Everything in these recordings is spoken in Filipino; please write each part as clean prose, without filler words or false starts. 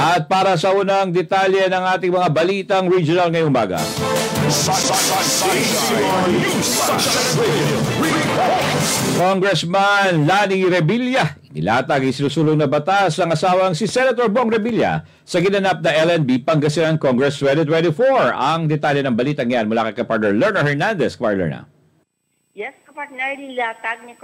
At para sa unang detalye ng ating mga balitang regional ngayong umaga. Congressman Lani Revilla, inilatag isinusulong na batas ang asawang si Senator Bong Revilla sa ginanap na LNB Pangasinan Congress 2024. Ang detalye ng balitang yan mula kay kapartner Lerna Hernandez. Kapartner. Yes, kapartner, nilatag ni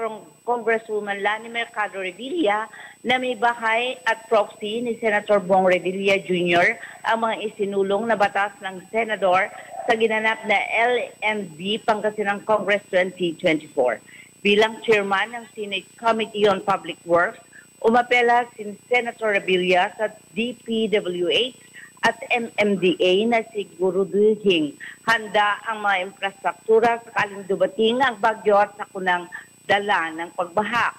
Congresswoman Lani Mercado Revilla na may bahay at proxy ni Senator Bong Revilla Jr. ang mga isinulong na batas ng Senador sa ginanap na LNB Pangasinan Congress 2024. Bilang chairman ng Senate Committee on Public Works, umapela si Senator Revilla sa DPWH at MMDA na siguraduhin handa ang mga infrastruktura sakaling dumating ang bagyo at sakunang dala ng pagbaha.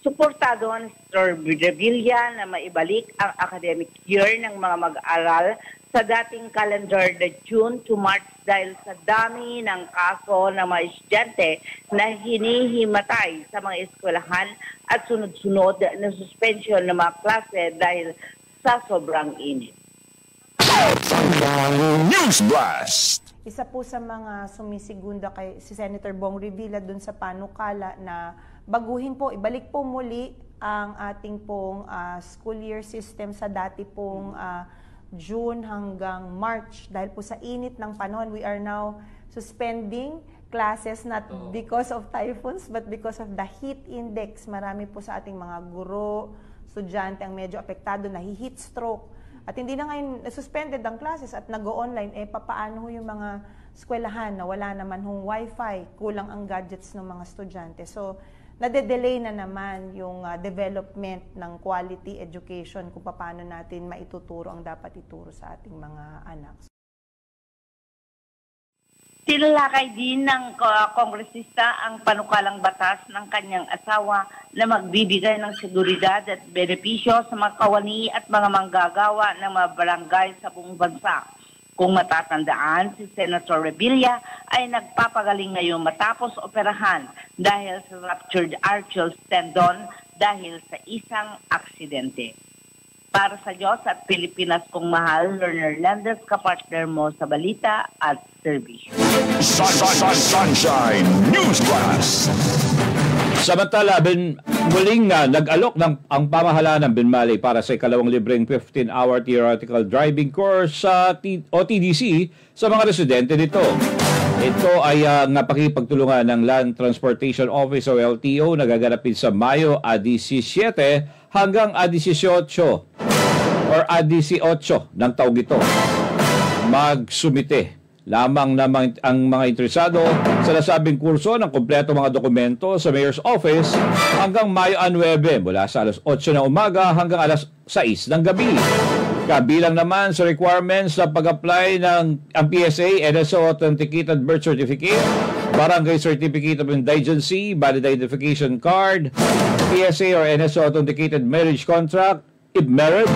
Suportado ni Senator Revilla na maibalik ang academic year ng mga mag-aaral sa dating calendar na June to March dahil sa dami ng kaso ng mga estudyante na hinihimatay sa mga eskwelahan at sunod-sunod na suspension ng mga klase dahil sa sobrang init. News Blast! Isa po sa mga sumisigunda kay si Senator Bong Revilla dun sa panukala na baguhin po, ibalik po muli ang ating pong school year system sa dati pong June hanggang March. Dahil po sa init ng panahon, we are now suspending classes not because of typhoons but because of the heat index. Marami po sa ating mga guro, estudyante ang medyo apektado, nahi-heat stroke. At hindi na ngayon suspended ang classes at nag-o-online, papaano yung mga eskwelahan na wala naman hong wifi, kulang ang gadgets ng mga estudyante. So, nade-delay na naman yung development ng quality education kung paano natin maituturo ang dapat ituro sa ating mga anak. Tinalakay din ng kongresista ang panukalang batas ng kanyang asawa na magbibigay ng seguridad at benepisyo sa mga kawani at mga manggagawa ng mga barangay sa buong bansa. Kung matatandaan, si Senator Revilla ay nagpapagaling ngayon matapos operahan dahil sa ruptured Achilles tendon dahil sa isang aksidente. Para sa Diyos at Pilipinas kong mahal, Lerna Hernandez, kapartner mo sa balita at serbisyo. Sunshine News Blast! Samantala, muling nag-alok ang pamahalaan ng Binmaley para sa ikalawang libreng 15-hour theoretical driving course sa OTDC sa mga residente nito. Ito ay napakipagtulungan ng Land Transportation Office o LTO na gaganapin sa Mayo 17 hanggang 18 or 18 ng taong ito. Magsumite lamang naman ang mga interesado sa nasabing kurso ng kompleto mga dokumento sa Mayor's Office hanggang Mayo 9 mula sa alas 8 ng umaga hanggang alas 6 ng gabi. Kabilang naman sa requirements sa pag-apply ng ang PSA, NSO Authenticated Birth Certificate, Barangay Certificate of Indigency, Valid Identification Card, PSA or NSO Authenticated Marriage Contract, if married,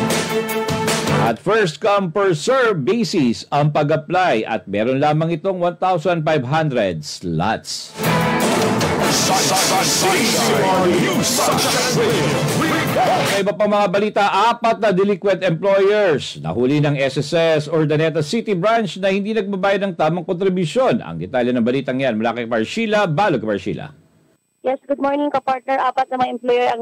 at first come first serve basis ang pag-apply at meron lamang itong 1,500 slots. Sa iba pang mga balita, 4 na delinquent employers nahuli ng SSS Urdaneta City Branch na hindi nagbabayad ng tamang kontribusyon. Ang detalye ng balitang yan mula kay Parshila. Balog Parshila. Yes, good morning kapartner. 4 na mga employer ang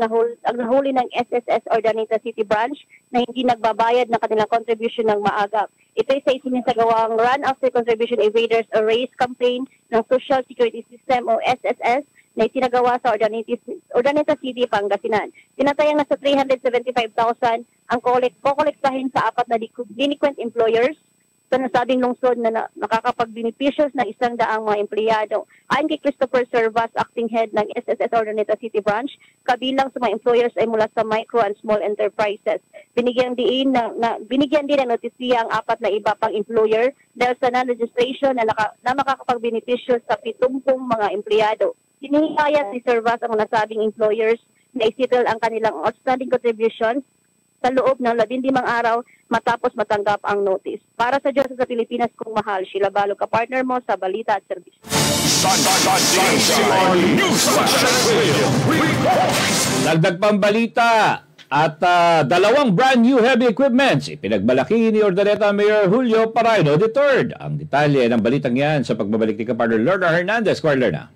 nahuli ng SSS Urdaneta City Branch na hindi nagbabayad ng kanilang contribution ng maagap. Ito ay sa isinisagawang Run After Contribution Evaders or RACE campaign ng Social Security System o SSS na isinagawa sa Urdaneta City, Pangasinan. Tinatayang nasa 375,000 ang kokolektahin sa 4 na delinquent employers sa nasabing lungsod na nakakapagbenepisyos ng 100 mga empleyado. Ayon kay Christopher Servas, acting head ng SSS Urdaneta City Branch, kabilang sa mga employers ay mula sa micro and small enterprises. Binigyan din ng notisya ang 4 na iba pang employer dahil sa non-registration na makakapagbenepisyo sa 70 mga empleyado. Hinihikayat ni Servas ang nasabing employers na isettle ang kanilang outstanding contributions sa loob ng 15 araw matapos matanggap ang notice. Para sa Diyos sa Pilipinas kong mahal, Sheila Balog, kapartner mo sa balita at serbisyo. Dagdag pang balita, At dalawang brand new heavy equipments ipinagmalaki ni Urdaneta Mayor Julio Paraino III. Ang detalye ng balitang yan sa pagbabalik ni Kapartner Lorna Hernandez. Lorna.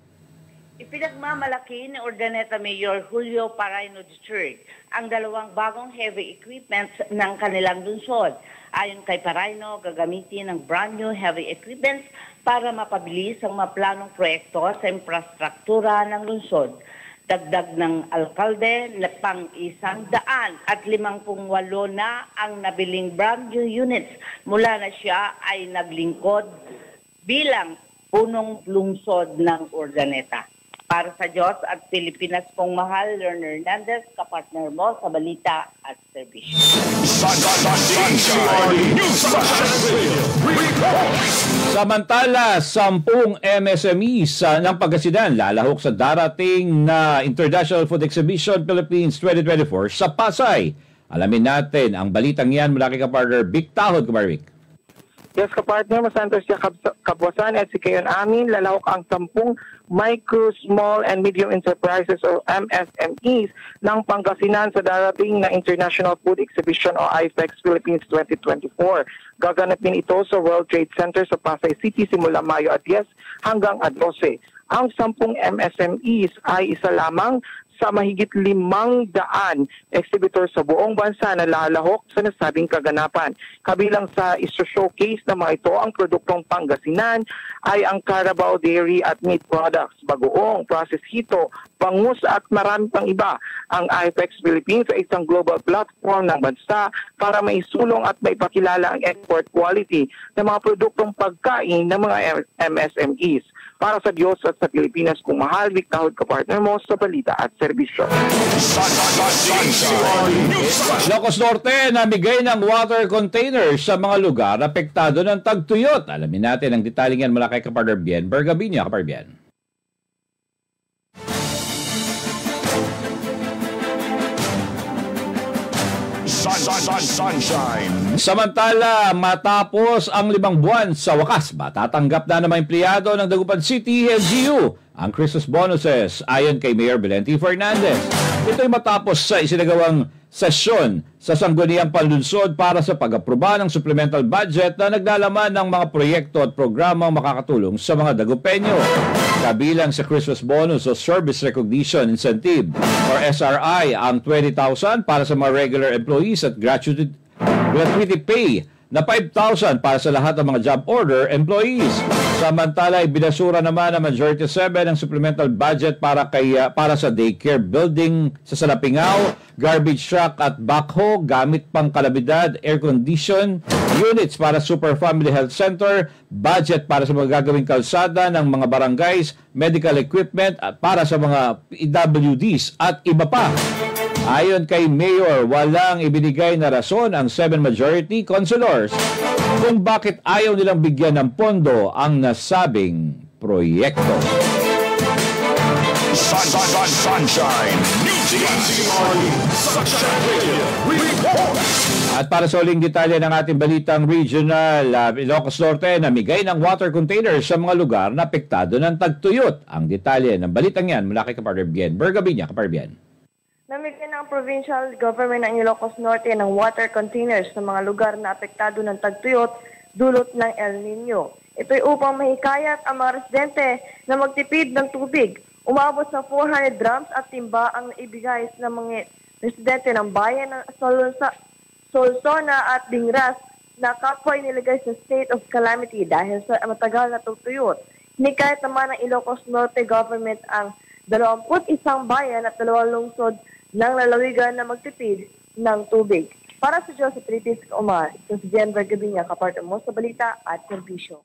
Ipinagmamalaki ni Urdaneta Mayor Julio Paraino III ang dalawang bagong heavy equipments ng kanilang lungsod. Ayon kay Paraino, gagamitin ng brand new heavy equipments para mapabilis ang maplanong proyekto sa infrastruktura ng lungsod. Dagdag ng alkalde na pang 158 na ang nabiling brand new units mula na siya ay naglingkod bilang punong lungsod ng Urdaneta. Para sa Diyos at Pilipinas pong mahal, Lorna Hernandez, kapartner mo sa balita at serbisyo. Samantala, 10 MSMEs ng Pangasinan lalahok sa darating na International Food Exhibition Philippines 2024 sa Pasay. Alamin natin ang balitang yan mula kay kapartner Vic Tahod, Vic. Yes, kapartner, masantos siya kabwasan at si Kayon Amin, lalahok ang 10 micro, small, and medium enterprises o MSMEs ng Pangasinan sa darating na International Food Exhibition o IFEX Philippines 2024. Gaganapin ito sa World Trade Center sa Pasay City simula Mayo 10 hanggang 12. Ang 10 MSMEs ay isa lamang sa mahigit 500 exhibitor sa buong bansa na lalahok sa nasabing kaganapan. Kabilang sa iso-showcase na mga ito ang produktong Pangasinan ay ang Carabao Dairy at Meat Products, bagoong, processed hito, bangus at marami pang iba. Ang IFEX Philippines ay isang global platform ng bansa para maisulong at maipakilala ang export quality ng mga produktong pagkain ng mga MSMEs. Para sa Diyos at sa Pilipinas kung mahal, Vic Tahod, kapartner mo sa balita at serbisyo. Ilocos Norte namigay ng water containers sa mga lugar apektado ng tagtuyot. Alamin natin ang detalye yan mula kay kapartner Bien Bergabinia, kapartner Bien. Sunshine. Samantala, matapos ang 5 buwan sa wakas, matatanggap na ng mga empleyado ng Dagupan City LGU ang Christmas bonuses ayon kay Mayor Belente Fernandez. Ito ay matapos sa isinagawang sesyon sa Sangguniang Panlunsod para sa pag-aproba ng supplemental budget na naglalaman ng mga proyekto at programang makakatulong sa mga Dagupenyo. Kabilang sa Christmas bonus o Service Recognition Incentive or SRI ang 20,000 para sa mga regular employees at gratuity pay na 5,000 para sa lahat ng mga job order employees. Samantala, binasura naman ng Majority 7 ang supplemental budget para sa daycare building sa Salapingao, garbage truck at backhoe, gamit pang kalabidad, air condition units para Super Family Health Center, budget para sa mga gagawing kalsada ng mga barangays, medical equipment at para sa mga PWDs at iba pa. Ayon kay Mayor, walang ibinigay na rason ang 7 majority councilors kung bakit ayaw nilang bigyan ng pondo ang nasabing proyekto. Sunshine. At para sa uling detalye ng ating balitang regional, Ilocos Norte namigay ng water containers sa mga lugar na apektado ng tagtuyot. Ang detalye ng balitang yan mula kay kapartner Bien Bergabinia, kapartner Bien. Namigay ng provincial government ng Ilocos Norte ng water containers sa mga lugar na apektado ng tagtuyot dulot ng El Nino. Ito'y upang mahikayat ang mga residente na magtipid ng tubig. Umabot sa 400 drums at timba ang naibigay ng mga residente ng bayan ng Solsona at Dingras na kapwa inilagay sa state of calamity dahil sa matagal na tagtuyot. Hinikayat naman ng Ilocos Norte government ang 21 bayan at 2 lungsod ng lalawigan na magtipid ng tubig. Para sa Diyos sa Pilipinas, ito si Jen Bergabinia, kapartner mo sa balita at serbisyo.